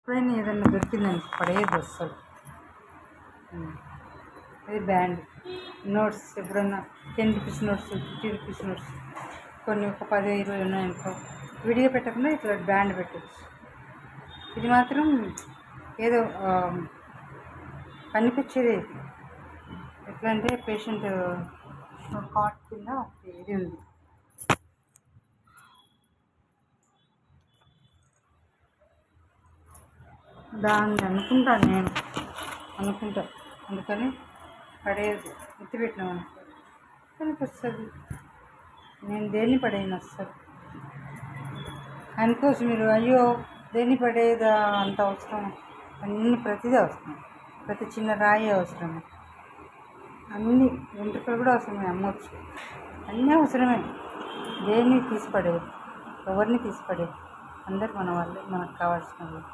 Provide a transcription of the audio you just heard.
ఎప్పుడైనా ఏదైనా దొరికిందని పడేయద్దు అస్సలు. అది బ్యాండ్ నోట్స్ ఎప్పుడన్నా 10 రూపీస్ నోట్స్, 50 రూపీస్ నోట్స్ కొన్ని ఒక 10, 20 ఉన్నాయనుకో, విడిగా పెట్టకుండా ఇట్లా బ్యాండ్ పెట్టచ్చు. ఇది మాత్రం ఏదో పనికొచ్చేది. ఎట్లా అంటే పేషెంట్ కాట్ కింద ఇది ఉంది, దాన్ని నేను అనుకుంటా. అందుకని పడేది ఎత్తిపెట్టినాం అనుకో పనికొస్తుంది. నేను దేన్ని పడేయను అస్సలు. అనుకోవచ్చు మీరు, అయ్యో దేన్ని పడేదా అంత అవసరం? ప్రతిదీ అవసరం, ప్రతి చిన్న రాయి అవసరం, అన్ని వెంట్రుకలు కూడా అవసరమే, అమ్మవచ్చు, అన్నీ అవసరమే. దేన్ని తీసి పడేది, ఎవరిని తీసి పడేది, అందరు మన వాళ్ళే, మనకు కావాల్సిన వాళ్ళు.